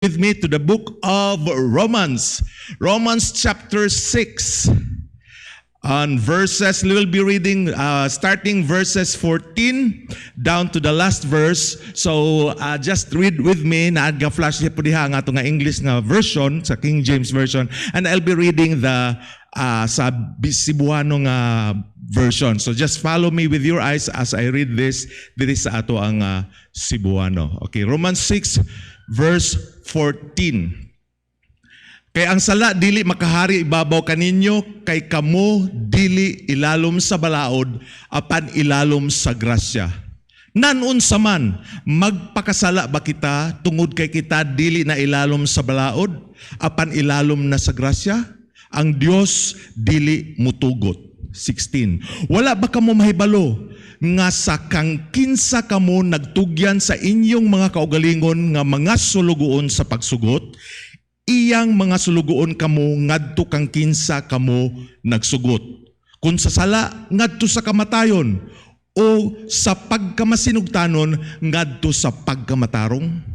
with me to the book of Romans. Romans chapter 6. On verses, we will be reading starting verses 14 down to the last verse. So just read with me. Naga-flash po diha ang ato nga English nga version, sa King James Version. And I'll be reading the sa Cebuano nga version. So just follow me with your eyes as I read this. Dito sa ato ang Cebuano. Okay, Romans 6 verse 14. Kay ang sala dili makahari ibabaw kaninyo, kay kamo dili ilalom sa balaod apan ilalom sa grasya. Nanunsa man magpakasala ba kita tungod kay kita dili na ilalom sa balaod apan ilalom na sa grasya? Ang Dios dili mutugot. 16. Wala ba kamo mahibalo nga sa kang kinsa kamo nagtugyan sa inyong mga kaugalingon nga mga sulugoon sa pagsugot, iyang mga sulugoon kamo ngadto kang kinsa kamo nagsugot. Kung sa sala ngadto sa kamatayon o sa pagkamasinugtanon ngadto sa pagkamatarong.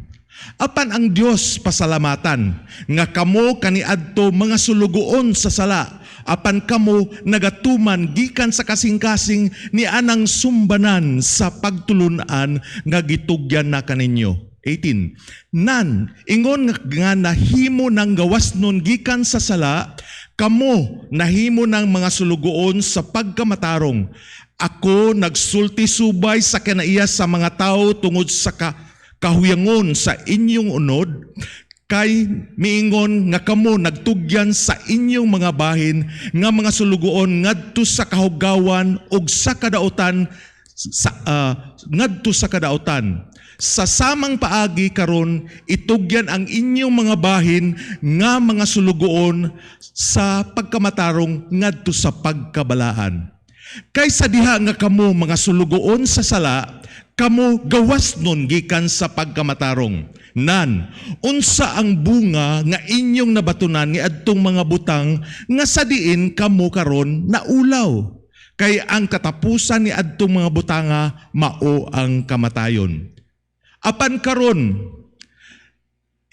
Apan ang Dios pasalamatan nga kamo kaniadto mga sulugoon sa sala, apan kamo nagatuman gikan sa kasing-kasing ni anang sumbanan sa pagtulunan nga gitugyan na kaninyo. 18. Nan, ingon nga nahimo ng gawas nun gikan sa sala, kamo nahimo ng mga sulugoon sa pagkamatarong. Ako nagsulti subay sa kanaiya sa mga tao tungod sa kahuyangon sa inyong unod, kay miingon nga kamo nagtugyan sa inyong mga bahin nga mga sulugoon ngadto sa kahugawan ug sa kadautan ngadto sa kadautan. Sa samang paagi karon itugyan ang inyong mga bahin nga mga sulugoon sa pagkamatarong ngadto sa pagkabalaan. Kaysa diha nga kamo mga sulugoon sa sala, kamo gawas nun gikan sa pagkamatarong. Nan, unsa ang bunga nga inyong nabatunan ni adtong mga butang nga sa diin kamo karon naulaw. Kay ang katapusan ni adtong mga butanga mao ang kamatayon. Apan karon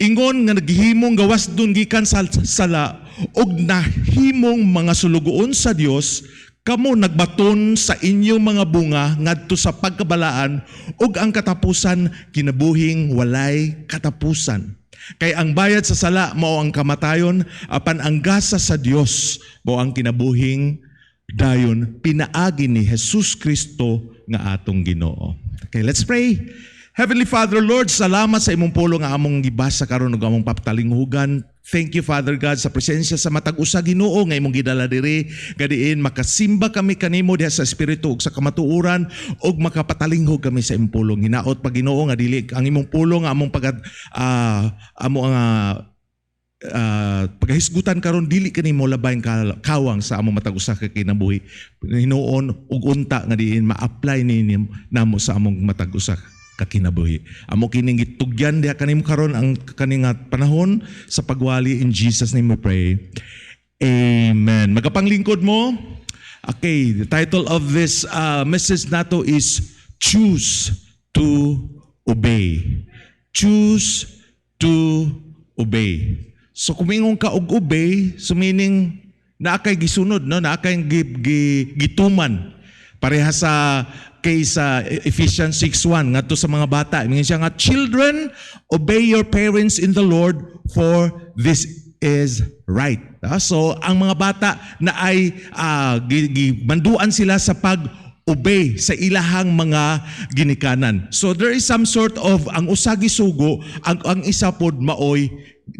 ingon nga naghimong gawas dun gikan sa sala og nahimong mga sulugoon sa Dios, kamo nagbaton sa inyong mga bunga ngadto sa pagkabalaan ug ang katapusan kinabuhing walay katapusan. Kay ang bayad sa sala mao ang kamatayon, apan ang gasa sa Dios mao ang kinabuhing dayon pinaagi ni Jesus Kristo nga atong Ginoo. Okay, let's pray. Heavenly Father, Lord, salamat sa imong pulo nga among gibasa karon ug among papatalinghugan. Thank you, Father God, sa presensya sa matag usa Ginoo nga imong gidala diri, gadiin makasimba kami kanimo diha sa espiritu ug sa kamatuoran ug makapatalinghog kami sa imong pulong. Hinaot pa Ginoo nga dili ang imong pulong nga among paghisgutan karon dili kanimo labay kawang sa among matag usa ka kinabuhi. Hinuon ug unta nga diin ma-apply namo sa among matag usa kakinabuhi. Amo kining gitugyan diha kanimo karon ang kaning panahon sa pagwali. In Jesus name we pray. Amen. Magapanglingkod mo. Okay, the title of this message nato is Choose to Obey. Choose to Obey. So kumingon ka og obey, so meaning naa kay gisunod, no? Naa kay gituman. Pareha sa sa Ephesians 6:1 ngadto sa mga bata, mingon siya nga, children, obey your parents in the Lord, for this is right. So ang mga bata na ay manduan sila sa pag-obey sa ilahang mga ginikanan. So there is some sort of ang usagi sugo, ang isa pod maoy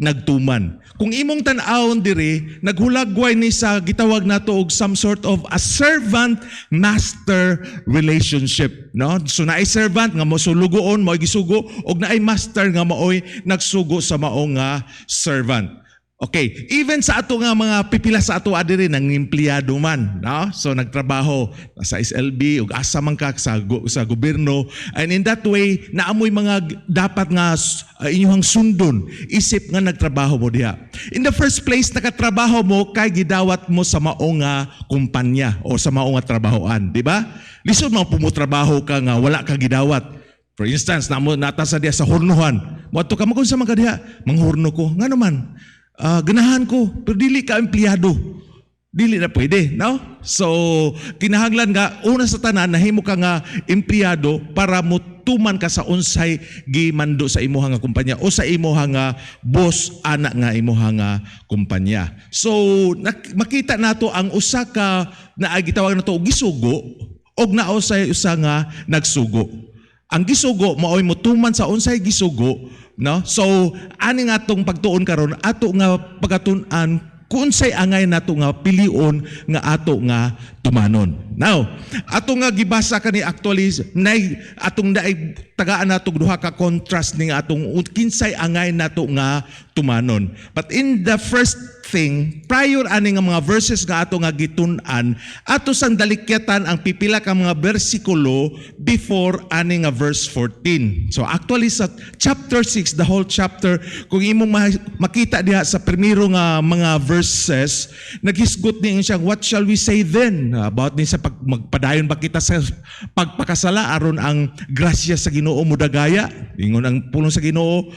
nagtuman. Kung imong tan-awon diri, naghulagway ni sa gitawag nato og some sort of a servant master relationship, no? So naay servant nga mosulugoon, mao gisugo, og naay master nga maoy nagsugo sa mao nga servant. Okay, even sa ato nga mga pipila sa ato adiri nang empleyado man, no? So nagtrabaho sa SLB ug asa man ka sa gobyerno, and in that way naamoy mga dapat nga inyong sundon isip nga nagtrabaho mo diha. In the first place, nakatrabaho mo kay gidawat mo sa mao nga kumpanya o sa mao nga trabahoan, di ba? Lisod man pumutrabaho ka nga wala ka gidawat. For instance, nata sa diya sa hurnuhan. Moadto ka kung sa mga diha, manghurno ko. Nga naman, ganahan ko, pero dili ka empleyado. Dili na pwede, no? So, kinahanglan nga, una sa tanan, nahimo ka nga empleyado para mutuman ka sa unsay gimando sa imuha nga kumpanya o sa imuha nga boss, anak nga imuha nga kumpanya. So, makita nato ang usa ka na gitawag nato gisugo og naa sa usa nga nagsugo. Ang gisugo maoy mutuman sa unsay gisugo, no? So, ani nga tong pagtuon karon ato nga pagatunan kung say angay nato nga pilion nga ato nga tumanon. Now, ato nga gibasa kani actually atong naay tagaan nato duha ka contrast ning atong kinsay angay nato nga tumanon. But in the first thing, prior ani nga mga verses nga ato nga gitun-an, ato sang dalikyatan ang pipila ka mga bersikulo before ani nga verse 14. So actually sa chapter 6, the whole chapter, kung imong makita diha sa primero nga mga verses, naghisgot ni siya, what shall we say then? About ni sa magpadayon ba kita sa pagpakasala aron ang grasya sa Ginoo mudagaya? Ingon ang pulong sa Ginoo,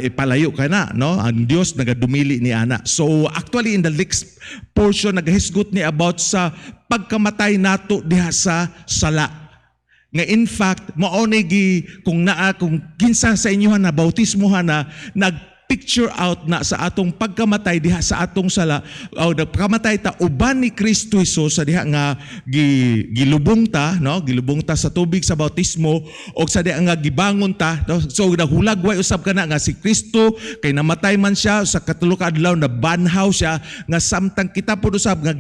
ipalayo ka na, no? Ang Dios nagadumili ni ana. So actually in the next portion naghisgot ni about sa pagkamatay nato diha sa sala. Nga in fact maone gi kung kinsa sa inyo na bautismohan na picture out na sa atong pagkamatay diha sa atong sala o pagkamatay ta uban ni Kristo Hesus sa diha nga gilubong ta, no? Gilubong ta sa tubig sa bautismo o sa diha nga gibangon ta, no? So nahulagway usab kana nga si Kristo kay namatay man siya sa katulo ka adlaw na banhaw siya nga samtang kita pud usab nga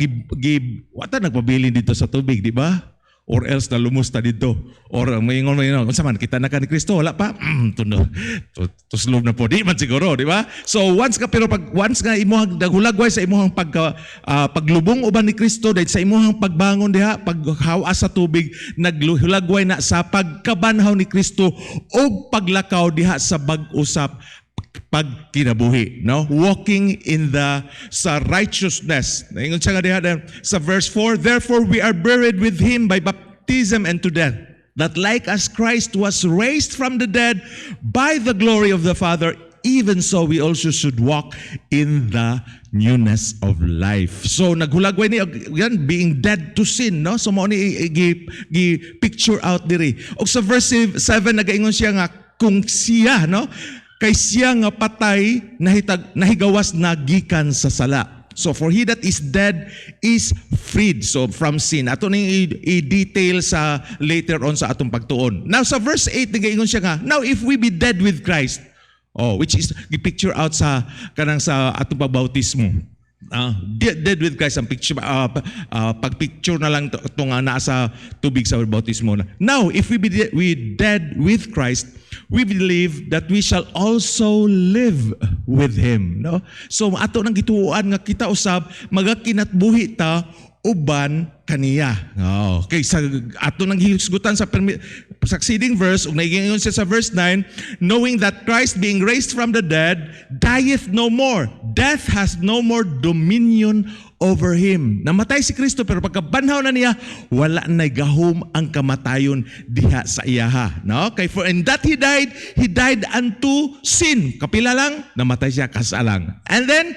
wata nagpabilin dito sa tubig, di ba? Or else na lumusta dito. Or mayingon unsa man kita na ka ni Kristo wala pa. Tuslob na po di man siguro, di ba? So once nga imong naghulagway sa imong paglubong uban ni Kristo dahil sa imong pagbangon diha, paghawa sa tubig, naghulagway na sa pagkabanhaw ni Kristo o paglakaw diha sa bag-usap pagkinabuhi, no? Walking in sa righteousness. Naingon siya nga diha sa verse 4, therefore we are buried with him by baptism into death, that like as Christ was raised from the dead by the glory of the Father, even so we also should walk in the newness of life. So naghulagway ni yan being dead to sin, no? So mo ni picture out diri. Og sa verse 7 nagaingon siya nga kung siya, no? Kay siya nga patay nahigawas na gikan sa sala. So for he that is dead is freed so from sin. Ato ning i-detail sa later on sa atong pagtuon. Now sa verse 8 nagaingon siya nga, now if we be dead with Christ, which is gi-picture out sa kanang sa atong pagbautismo. Dead with Christ ang picture, pagpicture na lang itong nasa tubig sa bautismo. Now, if we dead with Christ, we believe that we shall also live with Him. No? So, ato nang gituuan nga kita usab, magakinatbuhi ta uban kaniya. Okay, sa ato nang hisgutan sa succeeding verse, ug naingon siya sa verse 9, knowing that Christ being raised from the dead dieth no more. Death has no more dominion over him. Namatay si Kristo pero pagkabanhaw na niya, wala na gahom ang kamatayon diha sa iyaha. No? Kay for in that he died unto sin. Kapila lang, namatay siya kasalang. And then,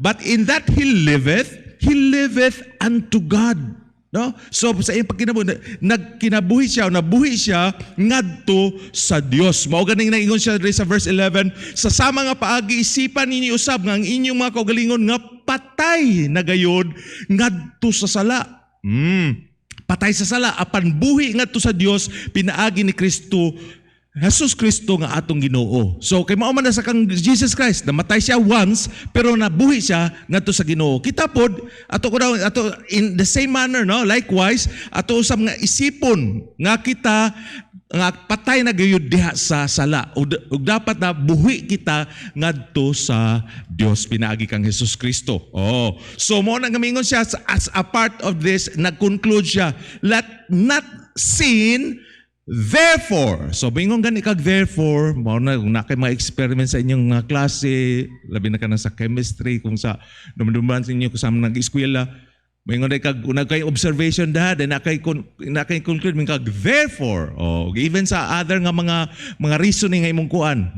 but in that he liveth unto God. No? So sa iyang pagkinabuhi, nabuhi siya ngadto sa Dios. Mao ganing naingon siya sa verse 11, sa sama nga paagi isipan ninyo usab nga ang inyong mga kaugalingon nga patay na gayod ngadto sa sala. Patay sa sala apan buhi ngadto sa Dios pinaagi ni Kristo Jesus Kristo nga atong Ginoo. So kay mao man na sa kang Jesus Christ, namatay siya once pero nabuhi siya ngadto sa Ginoo. Kita pod ato in the same manner, no? Likewise, ato usab nga isipon nga kita nga patay na gayud diha sa sala ug dapat na buhi kita ngadto sa Dios pinaagi kang Jesus Kristo. So mo nang gamingon siya as a part of this, nag-conclude siya, let not sin therefore. So bingon gani kag therefore, mao na kung na kay mga experiment sa inyong mga klase, labi na ka na sa chemistry, kung sa duman sa inyo kasama nag-eskwela, May ngunay kag kay observation da then nakay conclude min kag therefore. Oh, even sa other nga mga reasoning nga imong kuan.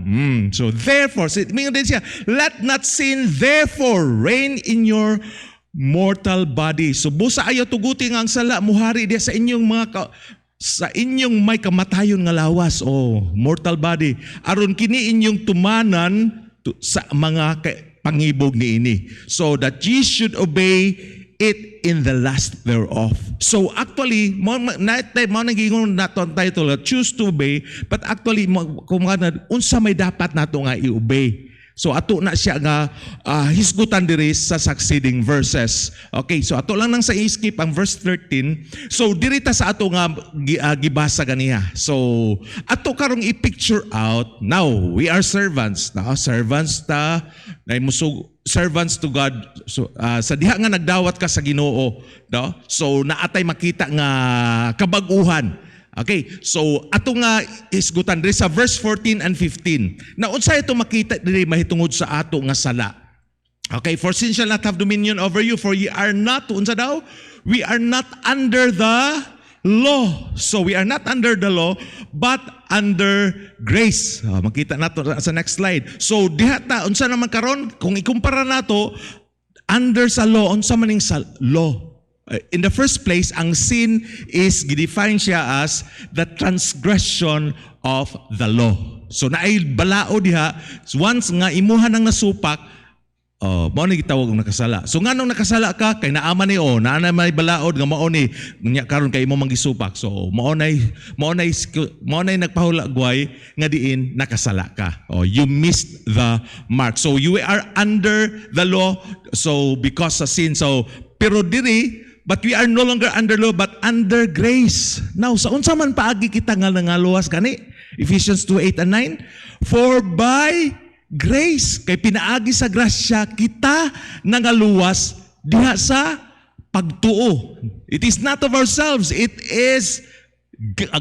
So therefore, mingon din siya, let not sin therefore reign in your mortal body. So busa ayo tuguti nga ang sala muhari diya sa inyong sa inyong may kamatayon nga lawas mortal body aron kini inyong tumanan sa mga pangibog niini, so that ye should obey it in the last thereof. So actually mo nagingon nato ang title choose to obey, but actually kung unsa may dapat nato nga i-obey. So ato na siya nga hisgutan diri sa succeeding verses. Okay, so ato lang nang sa skip ang verse 13. So diri ta sa ato nga gibasa ganiha. So ato karong i-picture out, now we are servants. Now servants ta servants to God. So sa diha nga nagdawat ka sa Ginoo, no? So naatay makita nga kabag-uhan. Okay, so ato nga isgutan diri sa verse 14 and 15. Na unsa ito makita diri mahitungod sa ato nga sala. Okay, for sin shall not have dominion over you, for ye are not, unsa daw? We are not under the law. So we are not under the law, but under grace. Makita nato sa next slide. So diha ta unsa naman karon kung ikumpara nato under sa law, unsa maning sa law? In the first place, ang sin is gidefine siya as the transgression of the law. So naay balao diha, once nga imuha nang nasupak, mao ni gitawag og nakasala. So nganong nakasala ka kay naama ni naa may balaod nga mao ni nya karon kay imo manggisupak. So mao nay nagpahulagway nga diin nakasala ka. You missed the mark. So you are under the law, so because of sin. So pero diri, but we are no longer under law but under grace. Now, sa unsa man paagi kita nga nangaluwas kani? Ephesians 2:8 and 9. For by grace, kay pinaagi sa grasya, kita nangaluwas diha sa pagtuo. It is not of ourselves, it is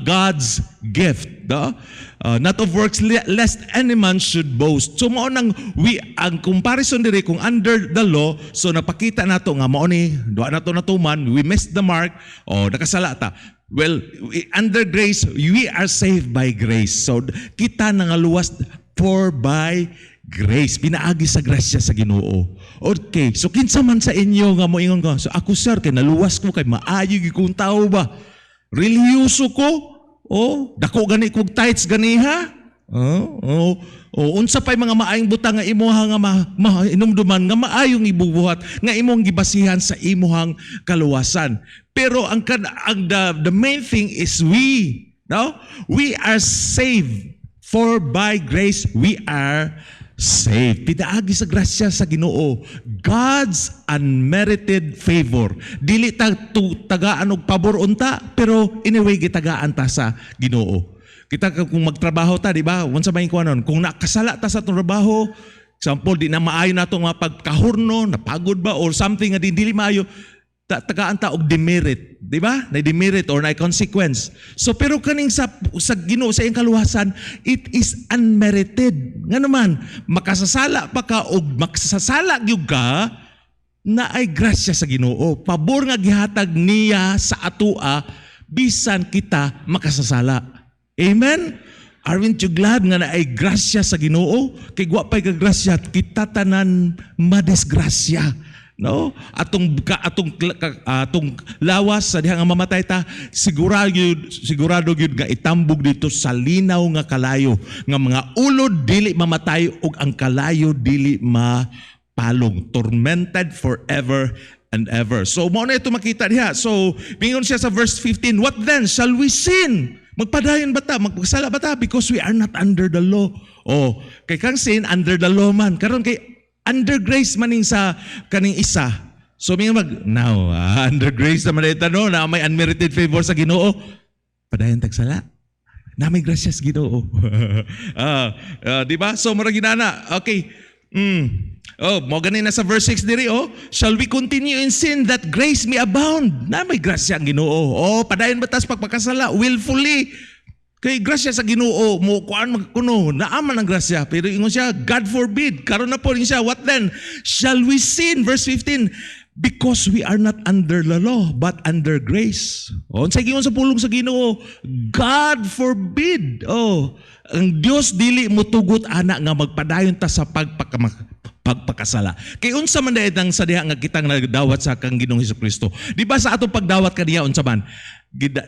God's gift. No? Not of works, lest any man should boast. So mao nang ang comparison diri kung under the law, so napakita nato nga mao ni duha nato natuman, we missed the mark, nakasala ta. Well, under grace, we are saved by grace. So kita nangaluwas for by grace, pinaagi sa grasya sa Ginoo. Okay, so kinsa man sa inyo nga moingon ko, so ako sir kay naluwas ko kay maayo gyud kong tao ba? Reliyoso ko? Dako gani kog tithes ganiha? Unsa pay mga maayong butang nga imuha nga inumduman nga maayong ibubuhat nga imong gibasihan sa imuhang kaluwasan. Pero the main thing is we are saved, for by grace we are saved. Pinaagi sa grasya sa Ginoo. God's unmerited favor. Dili ta tagaan og pabor unta, pero anyway gitagaan ta sa Ginoo. Kita kung magtrabaho ta, di ba? Unsa may kuanon? Kung nakasala ta sa trabaho, example di na maayo nato nga pagkahurno, napagod ba or something nga dili maayo, tagaan ta og demerit, di ba? Na demerit or na consequence. So pero kaning sa Ginoo sa iyang kaluwasan, it is unmerited. Nga naman, makasasala pa ka og makasasala gyud ka na ay grasya sa Ginoo. Pabor nga gihatag niya sa atoa bisan kita makasasala. Amen. Aren't you glad nga na ay grasya sa Ginoo? Kay wa pay ka grasya kita tanan madisgrasya. No? Atong lawas sa diha nga mamatay ta, sigurado gyud nga itambog dito sa linaw nga kalayo nga mga ulod dili mamatay ug ang kalayo dili mapalong, tormented forever and ever. So mo na ito makita diha. So bingon siya sa verse 15, what then shall we sin? Magpadayon ba ta? Magpasala ba ta? Because we are not under the law. Kay kang sin under the law man. Karon kay under grace maning sa kaning isa. So may under grace naman ito na may unmerited favor sa Ginoo. Padayon tagsala. Na may grasya sa Ginoo. Di ba? So mura ginana. Okay. Mo ganin na sa verse 6 diri shall we continue in sin that grace may abound? Na may grasya ang Ginoo. Padayon batas pagpakasala willfully. Kay grasya sa Ginoo mo kuan magkuno naaman ang grasya, pero ingon siya God forbid. Karon na po rin siya, what then? Shall we sin? Verse 15, Because we are not under the law, but under grace. Sa gingon sa pulong sa Ginoo, God forbid. Ang Dios dili mo tugot ana nga magpadayon ta sa pagpakasala. Kay unsa man dayon ang sa diha nga kitang nagdawat sa kang Ginoong Hesukristo. Di ba sa atong pagdawat kaniya unsa man?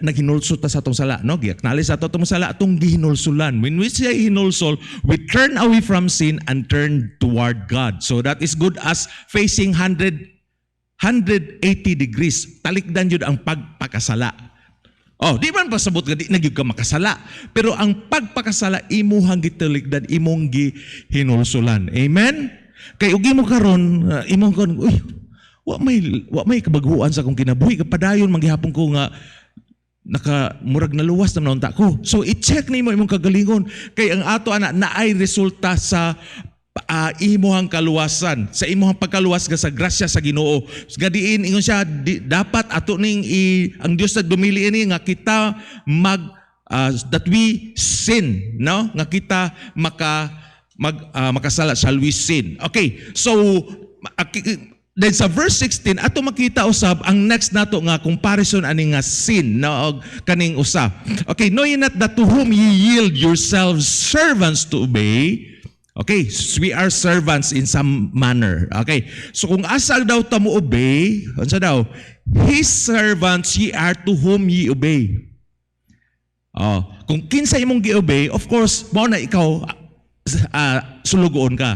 Naghinulsol ta sa atong sala, no? Gi-acknowledge sa atong sala atong gihinulsulan. When we say hinulsol, we turn away from sin and turn toward God. So that is good as facing 180 degrees. Talikdan yun ang pagpakasala. Di man pasabot nga di na gyud ka makasala. Pero ang pagpakasala imuhang gitalikdan, imong gihinulsulan. Amen? Kay ugi mo karon, imong kon, wa may kabaguan sa akong kinabuhi. Kapadayon manggihapon ko nga murag na luwas na naunta ko. So i-check nimo imong kagalingon. Kay ang ato ana naay resulta sa imuhang kaluwasan, sa imuhang pagkaluwas sa grasya sa Ginoo. Gadiin ingon siya dapat ato ning ang Dios na dumili ini nga kita that we sin, no? Nga kita makasala, shall we sin? Okay. So then sa verse 16 ato makita usab ang next nato nga comparison ani nga sin na kaning usa. Okay, know ye not that to whom ye yield yourselves servants to obey. Okay, so we are servants in some manner. Okay, so kung asa daw ta mo obey, unsa daw? His servants ye are to whom ye obey. Kung kinsa imong gi-obey, of course, mao na ikaw sulugoon ka.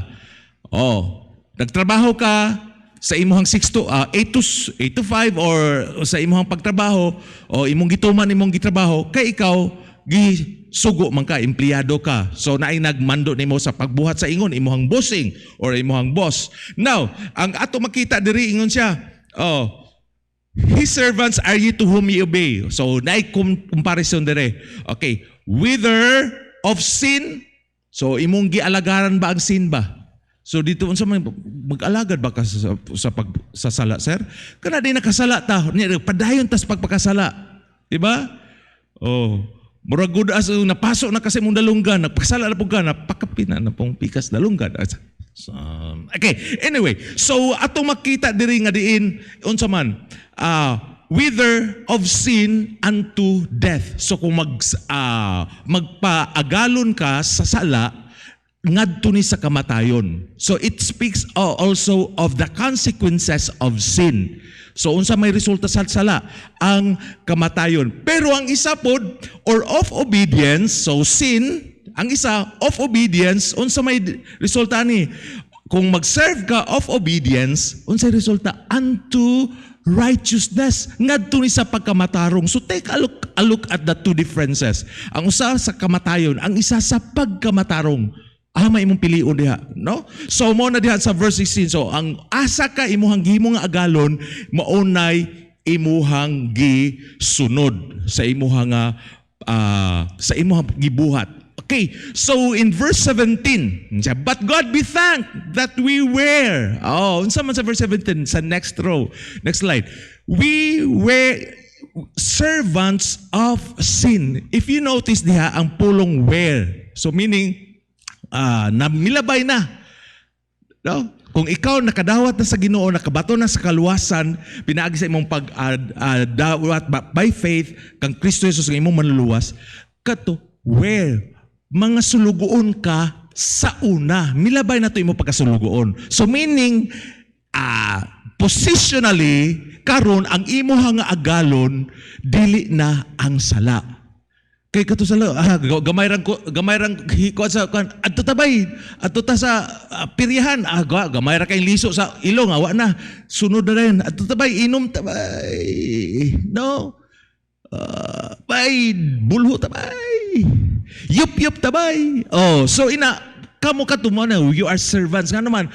Nagtrabaho ka sa imong 8 to 5 or sa imong pagtrabaho o imong gituman imong gitrabaho, kay ikaw sugo man ka, empleyado ka. So naay nagmando nimo sa pagbuhat sa ingon imong bossing or imong boss. Now, ang ato makita diri ingon siya, his servants are ye to whom ye obey. So naay comparison diri. Okay, whether of sin, so imong gialagaran ba ang sin ba? So dito unsa man mag-alagad ba ka sa sala, sir? Kana di nakasala ta, padayon tas pagpakasala. Di ba? Murag good as napasok na kasi mong dalunggan, nagpakasala na po ka, napakapin na pong pikas dalunggan. Okay, anyway, so atong makita diri nga diin, unsa man, whether of sin unto death. So kung magpaagalon ka sa sala, ngadto ni sa kamatayon. So it speaks also of the consequences of sin. So unsa may resulta sa sala? Ang kamatayon. Pero ang isa pod or of obedience, so sin, ang isa of obedience, unsa may resulta ni? Kung mag-serve ka of obedience, unsa resulta? Unto righteousness. Ngadto ni sa pagkamatarong. So take a look at the two differences. Ang usa sa kamatayon, ang isa sa pagkamatarong. May imong piliun diha, no? So mo na diha sa verse 16. So ang asa ka imuhang gihimo nga agalon, maunay imuhang gisunod sa imuhang gibuhat. Okay, so in verse 17, but God be thanked that we were. Unsa man sa verse 17 sa next row, next slide. We were servants of sin. If you notice diha ang pulong were. So meaning namilabay na. No? Kung ikaw nakadawat na sa Ginoo, nakabato na sa kaluwasan, pinaagi sa imong pagdawat by faith kang Kristo Jesus ang imong manluluwas, kato where mga sulugoon ka sa una. Milabay na to imong pagkasulugoon. So meaning positionally karon ang imong nga agalon dili na ang sala. Kay kato sa gamay rang hiko sa kan adto tabay adto ta sa piryahan gamay ra kay liso sa ilong awa na sunod na rin adto tabay inom tabay no bay bulho tabay yup tabay so kamo katumo na you are servants nga naman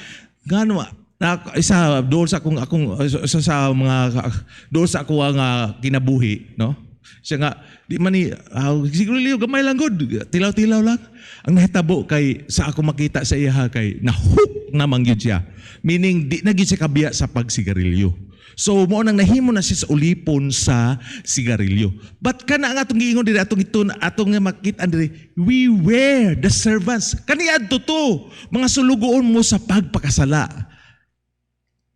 isa doon sa akong isa sa mga doon sa ako nga kinabuhi no. Siya nga, di man ni, siguro liyo, gamay lang good. Tilaw-tilaw lang. Ang nahitabo kay, sa ako makita sa iya kay, na-hook naman yun siya. Meaning, di na yun siya kabiya sa pagsigarilyo. So, mo nang nahimo na siya sa ulipon sa sigarilyo. But kana nga itong giingon diri, atong makita diri, we were the servants. Kaniad to, mga sulugoon mo sa pagpakasala.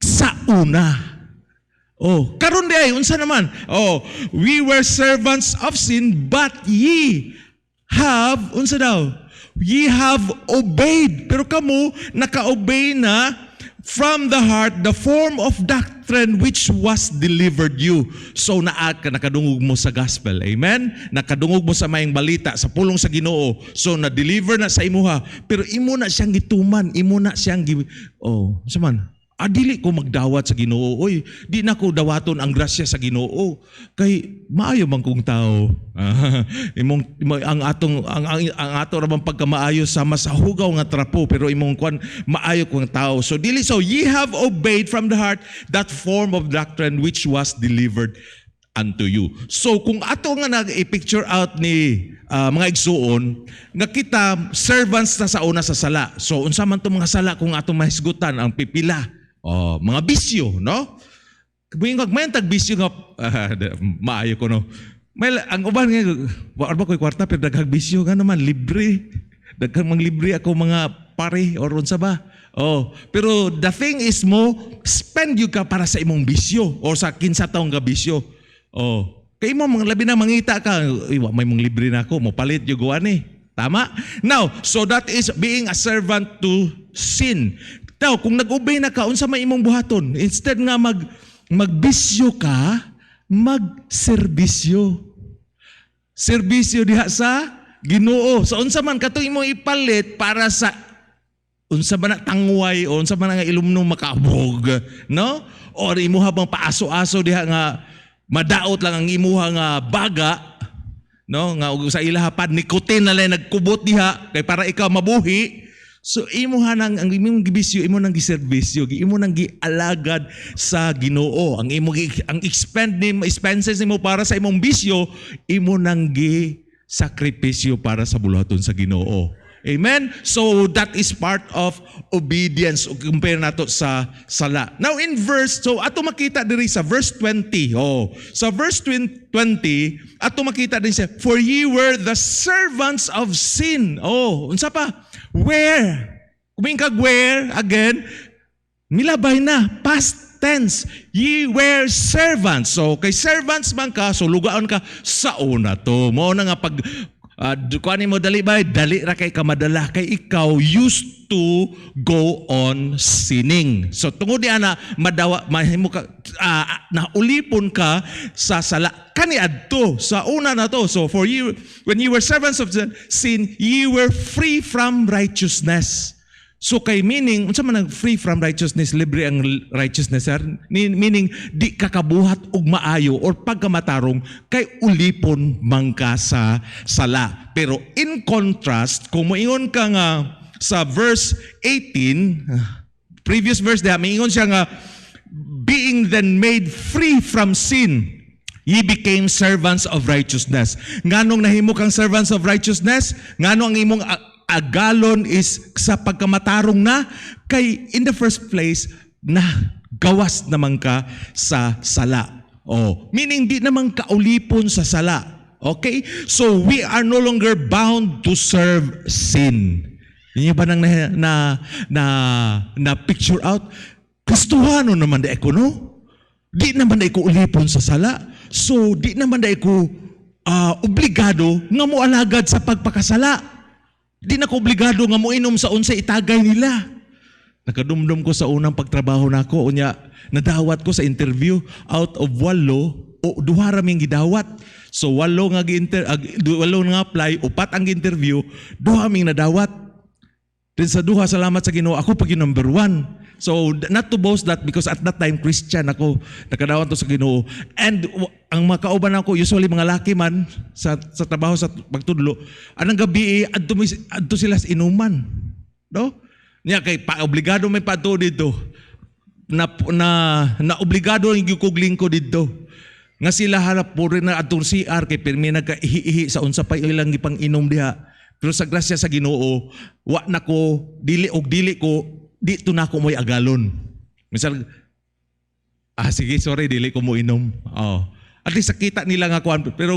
Sa una. Oh, karon di ay unsa naman? Oh, we were servants of sin, but ye have unsa daw? Ye have obeyed. Pero kamo naka-obey na from the heart the form of doctrine which was delivered you. So nakadungog mo sa gospel. Amen? Nakadungog mo sa mayang balita, sa pulong sa Ginoo. So na-deliver na sa imuha. Pero imo na siyang gituman, imo na siyang saman. Dili ko magdawat sa Ginoo. Oy, di na ko dawaton ang grasya sa Ginoo. Kay maayo man kong tao. Ang ato ra bang pagkamaayo sama sa hugaw nga trapo, pero imong kwan maayo kong tao. So ye have obeyed from the heart that form of doctrine which was delivered unto you. So kung ato nga nag-i-picture out ni mga igsuon, nga kita servants na sa una sa sala. So unsa man tong mga sala kung ato mahisgutan ang pipila? Mga bisyo, no? Kung may tag-bisyo nga, maayo ko, no? Ang uban nga, wala ba ko'y kwarta, pero daghang bisyo nga naman, libre. Daghang mang libre ako mga pare, or unsa ba? Pero the thing is mo, spend you ka para sa imong bisyo, o sa kinsa taong nga bisyo. Kaya mo, labi na mangita ka, may mong libre na ako, mapalit yung guwan eh. Tama? Now, so that is being a servant to sin. Now, kung nag-obey na ka, unsa may imong buhaton? Instead nga magbisyo ka, magserbisyo. Serbisyo diha sa Ginoo. So unsa man katong imong ipalit para sa unsa man na tangway o unsa man nga ilumnong makabog, no? Or imuha bang paaso-aso diha nga madaot lang ang imuha nga baga, no? Nga sa ilahapad nikotin na lang nagkubot diha kay para ikaw mabuhi. So imo hanang ang imong gibisyo, imo nang giserbisyo, imo nang gialagad sa Ginoo. Ang expenses nimo para sa imong bisyo, imo nang sakripisyo para sa buluhaton sa Ginoo. Amen? So that is part of obedience. Compare nato sa sala. Now in so ato makita diri sa verse 20. Sa verse 20, ato makita din siya, for ye were the servants of sin. Unsa pa? Where? Kumingkag where? Again, milabay na. Past tense. Ye were servants. So, kay servants man ka, so lugaon ka sa una to. Mo na nga pag, kuhanin mo dali ba? Dali ra kay kamadala. Kay ikaw used to go on sinning. So, tungod niya na mahimo ka, naulipon ka sa sala. Kaniadto sa una na to. So for you, when you were servants of sin, you were free from righteousness. So kay meaning, unsa man ang free from righteousness, libre ang righteousness, sir? Meaning, di kakabuhat og maayo or pagkamatarong kay ulipon man ka sa sala. Pero in contrast, kung moingon ka nga sa verse 18, previous verse diha, moingon siya nga, being then made free from sin, ye became servants of righteousness. Nganong nahimo kang servants of righteousness? Nganong ang imong agalon is sa pagkamatarong na? Kay in the first place, na gawas naman ka sa sala. Meaning di naman kaulipon sa sala. Okay? So we are no longer bound to serve sin. Yun ba nang na picture out? Kristohano naman da ako, no? Di naman da ako ulipon sa sala. So, di naman da ko obligado nga mo alagad sa pagpakasala. Di na ko obligado nga mo inom sa unsay itagay nila. Nakadumdum ko sa unang pagtrabaho nako, unya nadawat ko sa interview out of 8, duha raming gidawat. So 8 nga apply, 4 ang interview, duha ming nadawat. Then sa duha, salamat sa Ginoo, ako pag yung number 1. So, not to boast that because at that time, Christian ako, nakadawan to sa Ginoo. And ang mga kauban ako, usually mga laki man, sa trabaho, sa pagtudlo, anang gabi, adto sila sa inuman. No? Niya, kay obligado may pato dito. Na obligado ang gikugling ko dito. Nga sila harap po rin na atong CR, kay pirmi nagka-ihi sa unsa pa ilang gipang inom diha. Pero sa grasya sa Ginoo, wa na ko, dili ko, dito na ako mo'y agalon. Misal, sige, sorry, dili ko mo inom. At least sakita nila nga kuan, pero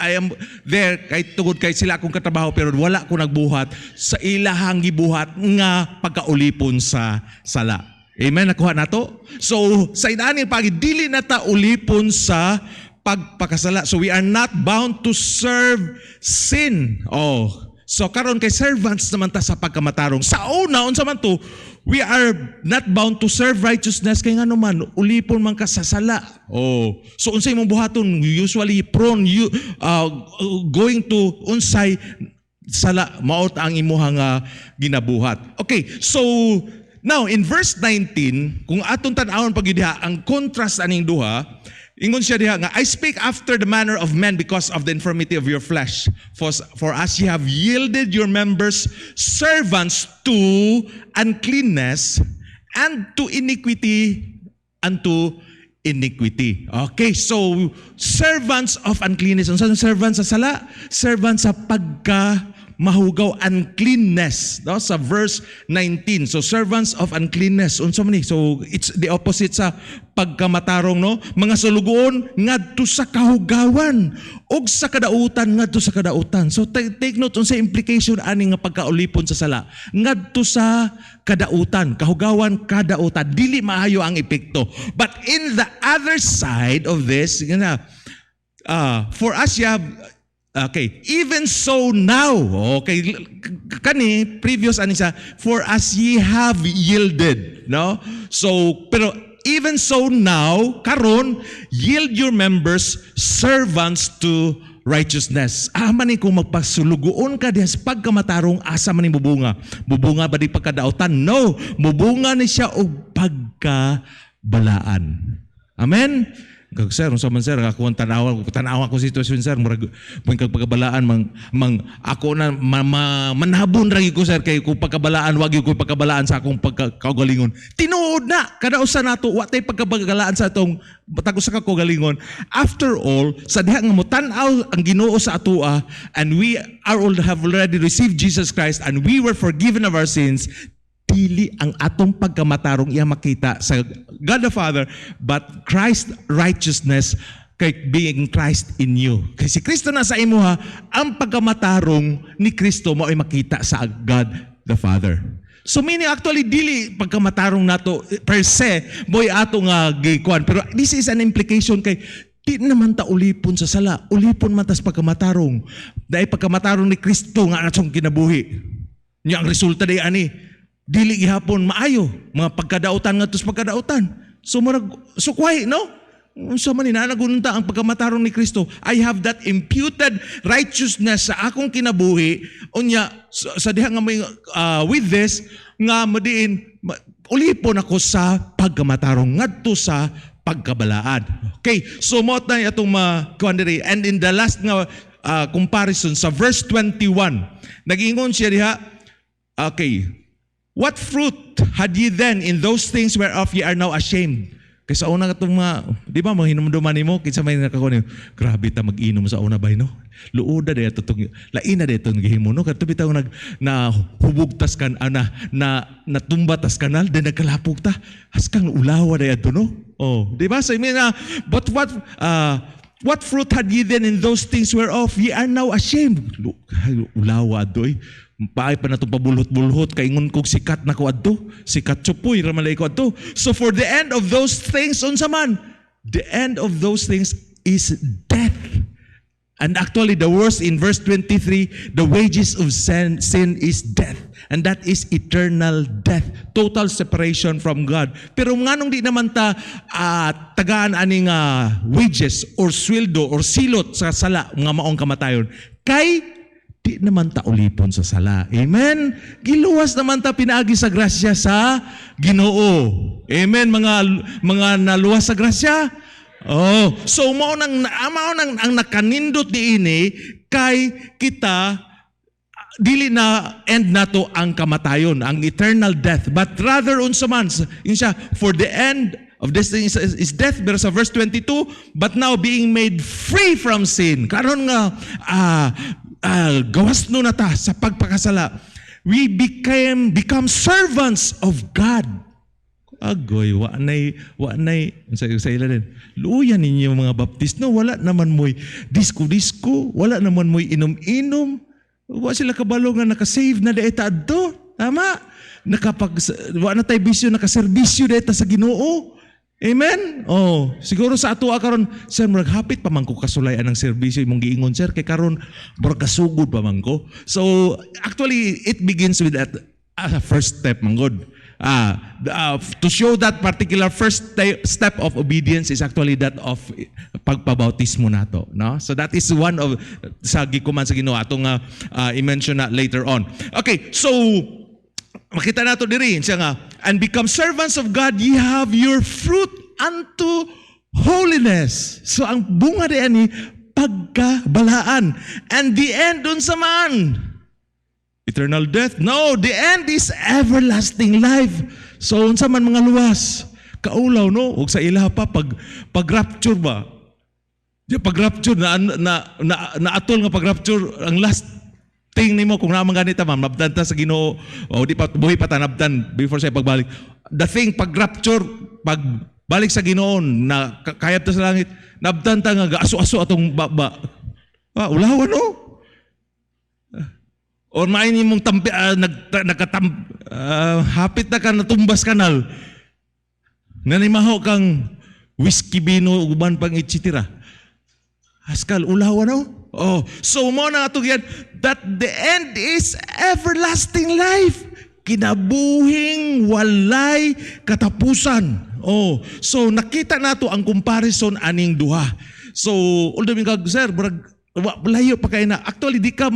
I am there, kahit tugod kay sila akong katrabaho, pero wala ko nagbuhat sa ilahang gibuhat nga pagkaulipon sa sala. Amen, nakuha nato. So sa inaani pagi dili na ta ulipon sa pagpakasala. So we are not bound to serve sin. So karon kay servants naman ta sa pagkamatarong. Sa una unsa man to, we are not bound to serve righteousness kay ngano man ulipon man ka sa sala. So unsay imong buhaton, usually prone you going to unsay sala maot ang imuhang ginabuhat. Okay, so now in verse 19, kung atong tan-awon pag diha ang contrast aning duha, ingon siya diha nga, I speak after the manner of men because of the infirmity of your flesh. For as ye have yielded your members servants to uncleanness and to iniquity unto iniquity. Okay, so servants of uncleanness. Ano sa servants sa sala? Servants sa mahugaw, uncleanness, no? Sa verse 19. So servants of uncleanness unsa man ni? So it's the opposite sa pagkamatarong, no? Mga sulugoon ngadto sa kahugawan ug sa kadautan ngadto sa kadautan. So take note unsa implication ani nga pagkaulipon sa sala. Ngadto sa kadautan, kahugawan, kadautan, dili maayo ang epekto. But in the other side of this, for us you have okay, even so now, okay, kani previous ani sa for as ye have yielded, no? So pero even so now, karon yield your members servants to righteousness. Maning kung magpasulugoon ka diha sa pagkamatarong, asa man ni mubunga? Mubunga ba di pagkadautan? No, mubunga ni siya og pagkabalaan. Amen. Sir, unsa man sir, ako ang tanawa ko sitwasyon sir, murag kag pagkabalaan ako na manhabon ra ko sir kay kung pagkabalaan wag ko pagkabalaan sa akong pagkaugalingon. Tinuod na kada usa nato wa tay pagkabalaan sa atong batag usa ka kaugalingon. After all, sa diha nga motan-aw ang Ginoo sa atoa and we are all have already received Jesus Christ and we were forgiven of our sins, dili ang atong pagkamatarong iya makita sa God the Father, but Christ's righteousness kay being Christ in you. Kasi Kristo na sa imo ang pagkamatarong ni Kristo mo ay makita sa God the Father. So meaning actually dili pagkamatarong nato per se boy atong gikuan, pero this is an implication kay di naman ta ulipon sa sala, ulipon man tas pagkamatarong. Dahil pagkamatarong ni Kristo nga atong kinabuhi. Nya ang resulta day ani dili gihapon maayo mga pagkadautan ngadto sa pagkadautan. So kuhay, no? So man nagunta ang pagkamatarong ni Kristo. I have that imputed righteousness sa akong kinabuhi. Unya sa diha nga may with this nga madiin ulipon ako sa pagkamatarong ngadto sa pagkabalaan. Okay, so mo ta atong kuandiri. And in the last nga comparison sa verse 21, nag-ingon siya diha, okay, what fruit had ye then in those things whereof ye are now ashamed? Kasi sa una katong di ba, mga hinumduman nimo, kinsa may nakakuha grabe ta mag-inom sa una ba, no? Luoda day atong laina day atong gihimo, no? Kadto bitaw na hubugtas kan natumbatas kanal, then nagkalapog ta. Haskang ulawa day ato, no? Di ba? So but what fruit had ye then in those things whereof ye are now ashamed? Ulawa doy. Paay pa na itong pabulhot-bulhot, kaingon kong sikat na ko adto, sikat chupoy, ramalay ko adto. So for the end of those things, unsa man, the end of those things is death. And actually the worst in verse 23, the wages of sin is death. And that is eternal death, total separation from God. Pero nganong di naman ta tagaan aning wages or sweldo or silot sa sala, nga maong kamatayon, kay di naman ta ulipon sa sala. Amen? Giluwas naman ta pinaagi sa grasya sa Ginoo. Amen, mga naluwas sa grasya. So mao nang ang nakanindot diini kay kita dili na end nato ang kamatayon, ang eternal death, but rather unsa man insya for the end of this thing is death. Pero sa verse 22, but now being made free from sin. Karon nga gawas no na ta sa pagpakasala, we become servants of God. Agoy, wa nay sa ila din. Luya ninyo mga baptist, no, wala naman mo'y disco, wala naman mo'y inom-inom. Wa sila kabalo nga naka-save na daeta adto. Tama? wa na tay bisyo, nakaserbisyo dito sa Ginoo. Amen? Oh, siguro sa ato karon, sir, murag hapit pa man ko kasulayan ng serbisyo imong giingon, sir, kay karon murag kasugod pa man ko. So, actually, it begins with that first step, manggod. To show that particular first step of obedience is actually that of pagpabautismo nato, no? So that is one of sa gikuman sa Ginoo atong i-mention na later on. Okay, so makita nato diri siya nga, and become servants of God, ye have your fruit unto holiness. So ang bunga diyan ni pagkabalaan, and the end dun sa man eternal death. No, the end is everlasting life. So unsa man mga luwas kaulaw, no, ug sa ilaha pa pag rapture ba, di pag rapture na atol nga pag rapture, ang last thing nimo kung naman ganita ma'am, nabdan ta sa Ginoo o di pa buhi pa ta nabdan before sa pagbalik. The thing pag rapture, pag balik sa Ginoo na kayat ta sa langit, nabdan ta nga gaaso-aso atong baba. Ulawan, no? Or main mong hapit na ka, natumbas kanal. Nanimaho kang whiskey bino, uban pang itsitira. Haskal, ulawan, no? Oh, so mo na ito yan, that the end is everlasting life. Kinabuhing walay katapusan. Oh, so nakita nato ang comparison aning duha. So, although kag sir, layo pa kayo na. Actually, di ka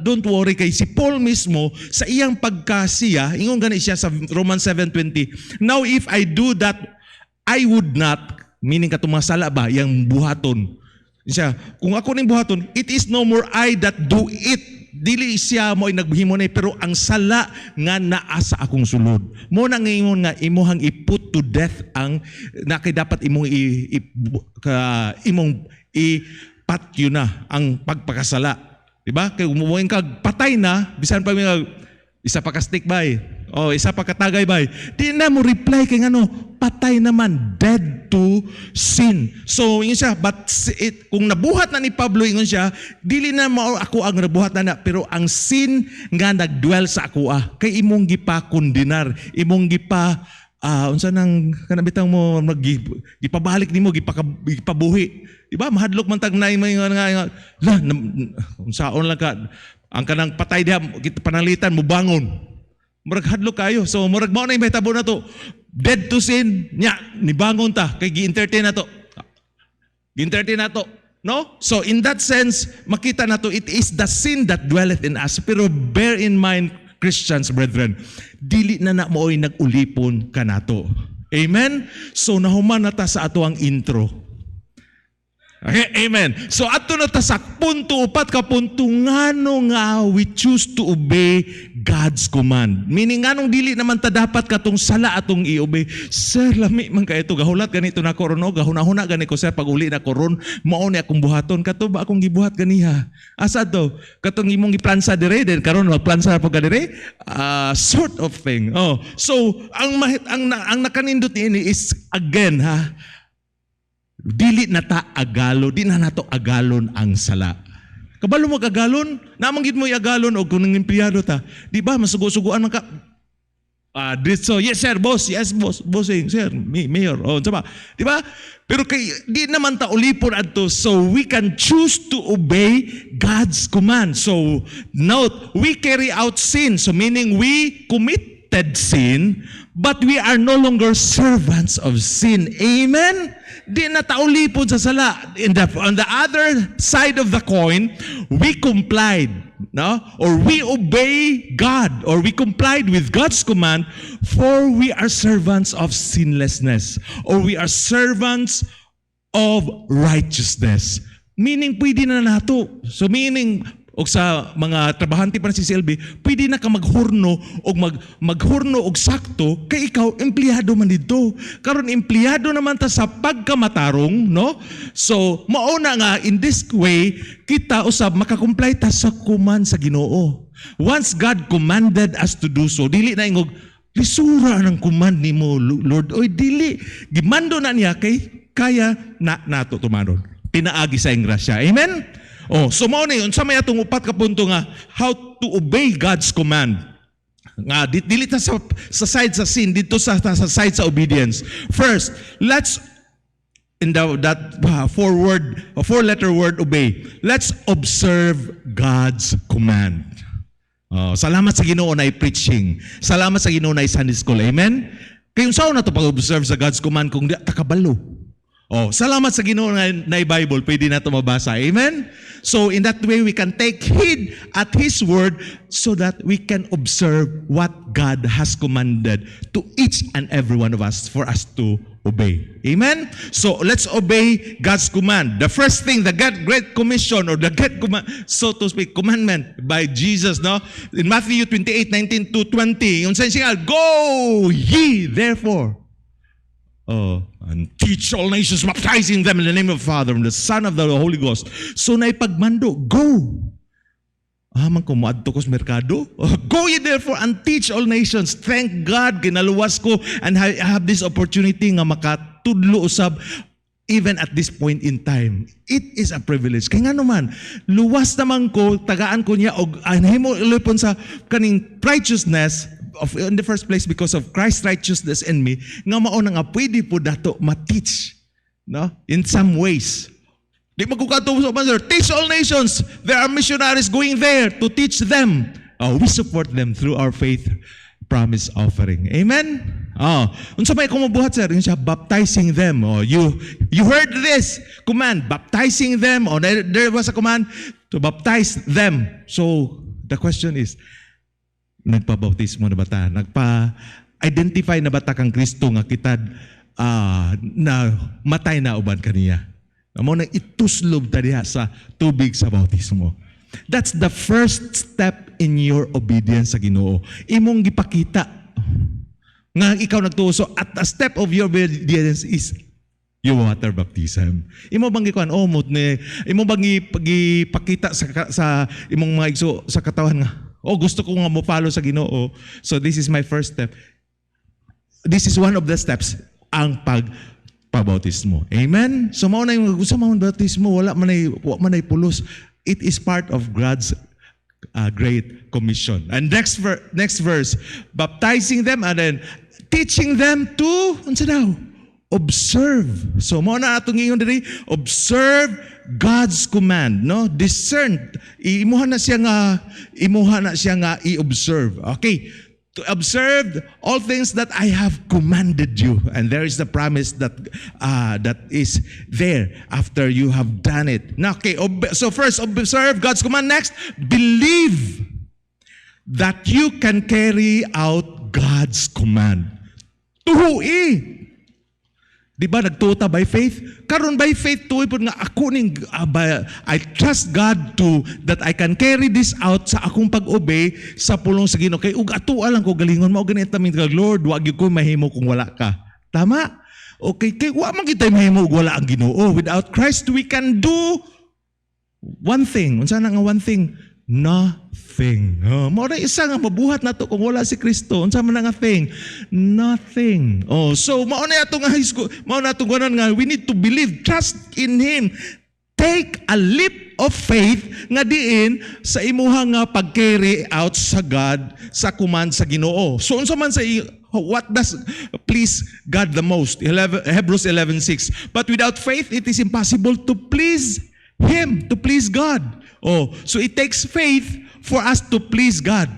don't worry kay si Paul mismo sa iyang pagkasiya, ingon gani siya sa Romans 7:20. Now, if I do that, I would not, meaning katong masala ba, yung buhaton. Siya, kung ako ning buhaton, it is no more I that do it. Dili siya mo ay naghimo na, pero ang sala nga naa sa akong sulod. Mo na ngayon nga imuhang i-put to death ang nakay dapat imong patyo na ang pagpakasala. Diba? Kaya umuwing kag patay na, bisan pa mga isa pa ka stick bay, o isa pa katagay bay, di na mo reply kay ano, patay naman, dead to sin. So, yun siya, but kung nabuhat na ni Pablo, yun siya, dili na mo ako ang nabuhat na, pero ang sin nga nagdwell sa ako kay imong gipa kondinar, imong gipa unsa nang kanabitang mo gipabalik nimo gipabuhi, di ba? Mahadlok man tag nay nga unsaon lang ka ang kanang patay diha panalitan mo bangon, murag hadlok kayo. So murag mao na mahitabo na to, dead to sin nya ni bangon ta kay gi-entertain na to, no? So in that sense makita na to, it is the sin that dwelleth in us. Pero bear in mind, Christians, brethren, dili na mooy nag-ulipon kanato. Amen? So nahuman na ta sa ato ang intro. Okay, amen. So ato na ta sa punto, upat ka punto, ngano nga we choose to obey God's command. Meaning nganong dili naman ta dapat katong sala atong i-obey. Sir, lami man ka ito, gahulat ganito na ko ron, gahuna-huna gani ko sir, pag uli na ko ron, mao ni akong buhaton, kato ba akong gibuhat ganiha? Asa to? Katong imong giplansa dire, then karon magplansa pa ka dire? Sort of thing. Oh, so ang nakanindot ini is again dili na ta agalo, di na nato agalon ang sala. Kabalo mo agalon, namanggit mo i-agalon o kung empleyado ta, di ba masugo-suguan man ka. So yes sir, boss, yes boss, bossing, sir, mayor, diba? Di ba? Pero kay di naman ta ulipon adto, so we can choose to obey God's command. So note, we carry out sin, so meaning we committed sin, but we are no longer servants of sin. Amen? Di na taulipon sa sala. On the other side of the coin, we complied, no? Or we obey God, or we complied with God's command, for we are servants of sinlessness, or we are servants of righteousness. Meaning, pwede na nato. So meaning, o sa mga trabahante pa na si CLB, pwede na ka maghurno o maghurno og sakto kay ikaw empleyado man dito. Karon empleyado naman ta sa pagkamatarong, no? So mao na nga in this way kita usab makakomply ta sa command sa Ginoo. Once God commanded us to do so, dili na ingog lisura ng command nimo Lord. Oy dili, gimando na niya kay kaya na nato tumanon. Pinaagi sa grasya. Amen. So mao na yun, sa may atong upat ka punto nga, how to obey God's command. Nga dili ta sa side sa sin, dito sa side sa obedience. First, let's in that four-letter word obey. Let's observe God's command. Salamat sa Ginoo na preaching. Salamat sa Ginoo na Sunday school. Amen. Kayong sao na to pag-observe sa God's command kung di takabalo. Salamat sa Ginoo na Bible, pwede na ito mabasa. Amen? So, in that way, we can take heed at His word so that we can observe what God has commanded to each and every one of us for us to obey. Amen? So, let's obey God's command. The first thing, the Great Commission or the Great Command, so to speak, commandment by Jesus, no? In Matthew 28:19-20, yung siya, go ye therefore. And teach all nations, baptizing them in the name of the Father and the Son of the Holy Ghost. So naipagmando, go. Man ko moadto ko sa merkado. Go ye therefore and teach all nations. Thank God ginaluwas ko and I have this opportunity nga makatudlo usab even at this point in time. It is a privilege. Kaya nga naman, luwas naman ko, tagaan ko niya og anhimo ilipon sa kaning righteousness in the first place because of Christ's righteousness in me, nga mao nga pwede po dato ma-teach, no? In some ways. Di magkukato sa banser, teach all nations. There are missionaries going there to teach them. We support them through our faith promise offering. Amen? Unsa may kumubuhat sir? Yung siya, baptizing them. You heard this command, baptizing them. There was a command to baptize them. So, the question is, nagpabautismo na bata, nagpa-identify na bata kang Kristo nga kitad na matay na uban kaniya. Amo nang ituslob ta diha sa tubig sa bautismo. That's the first step in your obedience sa Ginoo. Imong gipakita nga ikaw nagtuo. So at the step of your obedience is yung water baptism. Imo bang gikuan imo bang ipakita sa imong mga igso sa katawan nga gusto ko nga mo-follow sa Ginoo. So this is my first step. This is one of the steps, ang pagpabautismo. Amen? So mao na yung gusto mo bautismo, wala man ay pulos. It is part of God's great commission. And next verse, baptizing them and then teaching them to, unsa daw? Observe. So mao na atong ingon diri, observe God's command, no? Discern. Imuha na siya nga i-observe. Okay. To observe all things that I have commanded you. And there is the promise that is there after you have done it. Now, okay, so first, observe God's command. Next, believe that you can carry out God's command. Tuhui. Di ba nagtuta by faith? Karon by faith tuoy pud nga ako ning I trust God that I can carry this out sa akong pag-obey sa pulong sa Ginoo. Kay ug atoa lang ko galingon mao gani ta kag Lord, wa gyud ko mahimo kung wala ka. Tama? Okay, kay wa man kita mahimo ug wala ang Ginoo. Without Christ we can do one thing. Unsa na nga one thing? Nothing. Mao na isa nga mabuhat nato kung wala si Kristo. Unsa man nga thing? Nothing. So mao na ato nga high school, mao na ato nga we need to believe, trust in Him. Take a leap of faith nga diin sa imuha nga pag-carry out sa God sa command sa Ginoo. So unsa man sa what does please God the most? Hebrews 11:6. But without faith it is impossible to please Him, to please God. So it takes faith for us to please God.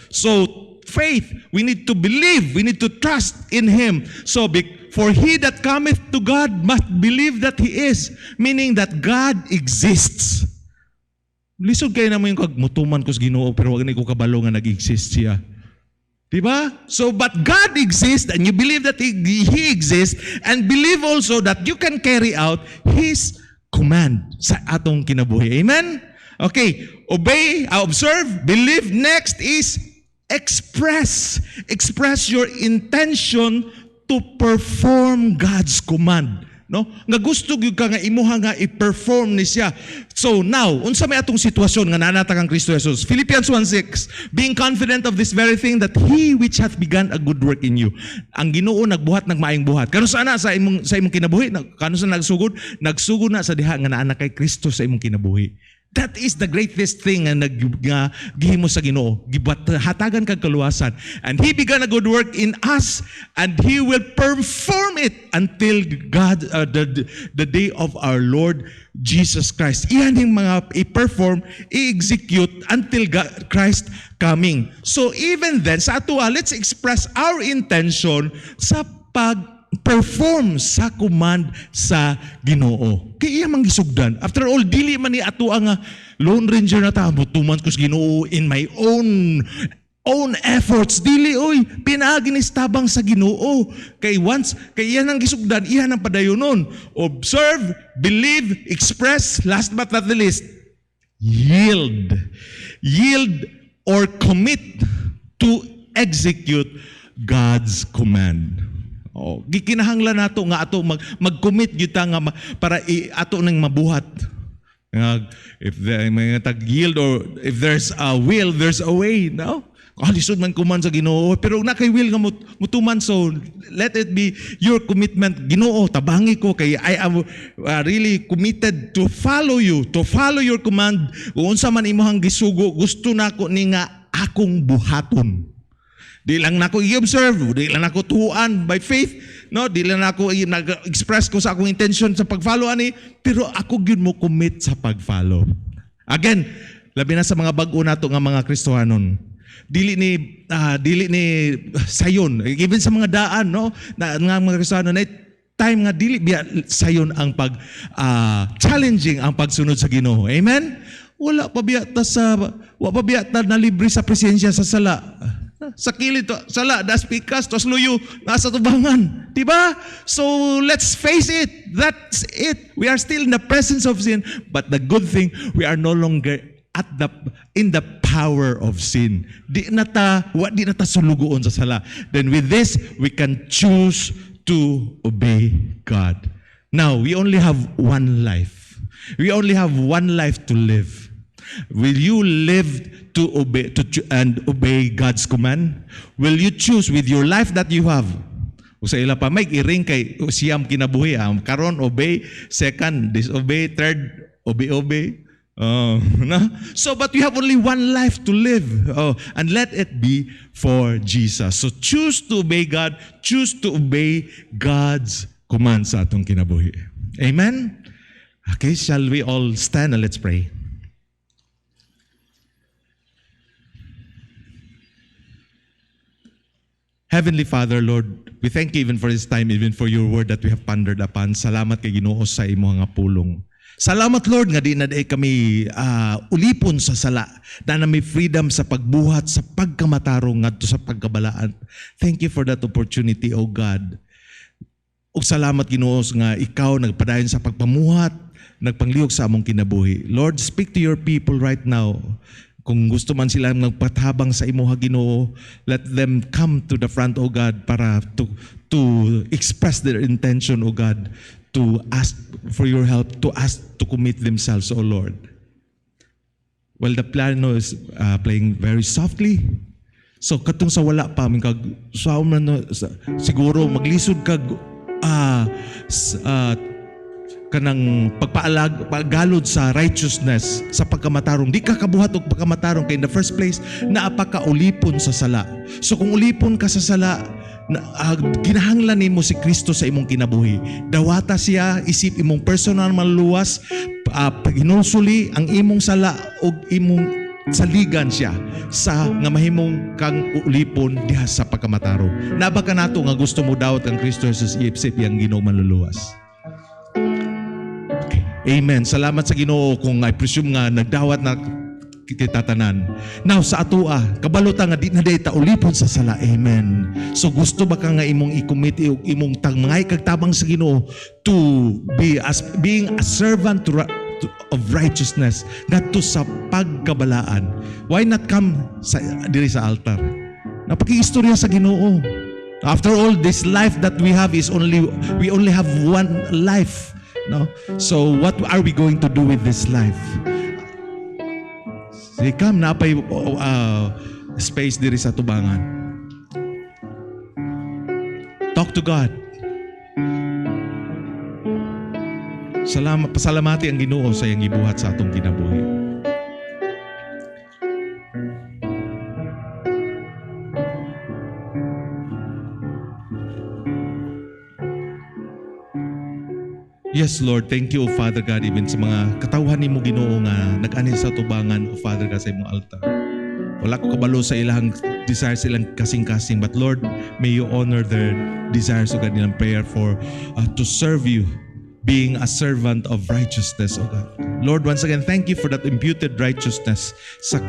So faith, we need to believe, we need to trust in Him. So for he that cometh to God must believe that He is, meaning that God exists. Lisod kayo naman yung kagmutuman ko sa Ginoo pero wag na ko kabalo nga nag-exist siya. Diba? So, but God exists and you believe that He exists and believe also that you can carry out His command sa atong kinabuhi. Amen? Okay. Obey, observe, believe. Next is express. Express your intention to perform God's command. No? Nga gusto gyud ka nga imuha nga i-perform ni siya. So now, unsa may atong sitwasyon nga nanata kang Kristo Jesus? Philippians 1:6, being confident of this very thing that He which hath begun a good work in you. Ang Ginoo nagbuhat nagmaayong buhat. Kano sana sa imong kinabuhi? Kano sa nagsugod? Nagsugod na sa diha nga naa kay Kristo sa imong kinabuhi. That is the greatest thing nga gihimo sa Ginoo. Hatagan kag kaluwasan. And He began a good work in us, and He will perform it until the day of our Lord Jesus Christ. Iyan yung mga i-perform, i-execute until Christ coming. So even then, sa atua, let's express our intention sa pag-perform sa command sa Ginoo. Kaya iya mang gisugdan. After all, dili man ni ato ang Lone Ranger na ta, mutuman ko sa Ginoo in my own efforts. Dili, oy, pinaginistabang sa Ginoo. Kay yan ang gisugdan, iyan ang padayonon. Observe, believe, express, last but not the least, yield. Yield or commit to execute God's command. Gikinahanglan nato nga ato mag-commit gyud ta nga para ato nang mabuhat. If may tag-yield or if there's a will, there's a way, no? Lisod man kuman sa Ginoo, pero na kay will nga mutuman, so let it be your commitment. Ginoo, tabangi ko kay I am really committed to follow you, to follow your command. Kung unsa man imong gisugo, gusto nako ni nga akong buhaton. Di lang nako i-observe, di lang nako tuan by faith, no? Di lang nako nag-express ko sa akong intention sa pag-follow ani, pero ako gyud mo commit sa pag-follow. Again, labi na sa mga bag-o nato nga mga Kristohanon. Dili ni sayon, even sa mga daan, no? Nga mga Kristohanon ay time nga dili biya sayon ang challenging ang pagsunod sa Ginoo. Amen. Wala pa biya ta na libre sa presensya sa sala. Sa kilid to, sala, das pikas, tos luyo, nasa tubangan. Diba? So, let's face it. That's it. We are still in the presence of sin. But the good thing, we are no longer in the power of sin. Di na ta sulugoon sa sala. Then with this, we can choose to obey God. Now, we only have one life. We only have one life to live. Will you live to obey God's command? Will you choose with your life that you have? Usa ila pa may iring kay siyam kinabuhi. Karon obey, second disobey, third obey. No? So but we have only one life to live. And let it be for Jesus. So choose to obey God, choose to obey God's command sa atong kinabuhi. Amen. Okay, shall we all stand and let's pray. Heavenly Father, Lord, we thank you even for this time, even for your word that we have pondered upon. Salamat kay Ginoo sa imo nga pulong. Salamat, Lord, nga di na kami ulipon sa sala, na may freedom sa pagbuhat, sa pagkamatarong, ngadto sa pagkabalaan. Thank you for that opportunity, O God. Ug salamat, Ginoo, nga ikaw nagpadayon sa pagpamuhat, nagpanglihok sa among kinabuhi. Lord, speak to your people right now. Kung gusto man sila magpatabang sa imo, Ginoo, let them come to the front, O God, para to express their intention, O God, to ask for your help, to ask to commit themselves, O Lord. Well, the piano is playing very softly. So katong sa wala pa, siguro maglisod kag kanang paggalod sa righteousness, sa pagkamatarong. Di ka kabuhat og pagkamatarong kay in the first place naapa ka ulipon sa sala. So kung ulipon ka sa sala, kinahanglan nimo si Kristo sa imong kinabuhi. Dawata siya, isip imong personal maluluwas, hinusuli ang imong sala og imong saligan siya sa nga mahimong kang ulipon diha sa pagkamatarong. Naba ka nato nga gusto mo dawat ang Kristo Jesus iipsip yang Ginoo manluluwas. Amen. Salamat sa Ginoo kung I presume nga nagdawat na kita tanan. Now sa atoa, kabalota nga di na dayta ulipon sa sala. Amen. So gusto ba ka nga imong i-commit imong mangay kagtabang sa Ginoo to be as being a servant of righteousness ngadto sa pagkabalaan. Why not come diri sa altar? Napaki-istorya sa Ginoo. After all, this life that we have we only have one life. No? So what are we going to do with this life? Sige, come na pa'y space diri sa tubangan. Talk to God. Pasalamati ang Ginoo sa iyang gibuhat sa atong kinabuhi. Yes, Lord. Thank you, O Father God, even sa mga katawhan ni mo Ginoo nga nag-ani sa tubangan, O Father God, sa imong altar. Wala ko kabalo sa ilang desires, ilang kasing-kasing. But Lord, may you honor their desires, O God, nilang prayer for to serve you, being a servant of righteousness, O God. Lord, once again, thank you for that imputed righteousness sa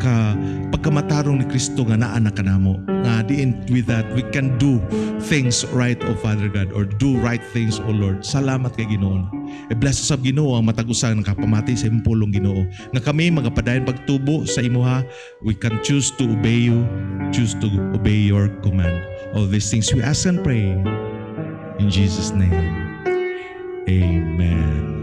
pagkamatarong ni Kristo nga naa na kanamo. Nga with that, we can do things right, O Father God, or do right things, O Lord. Salamat kay Ginoo. Bless us of Ginoo ang matag-usan ng kapamati sa imong pulong Ginoo. Nga kami magapadayon pagtubo sa imuha, we can choose to obey you, choose to obey your command. All these things we ask and pray in Jesus' name. Amen.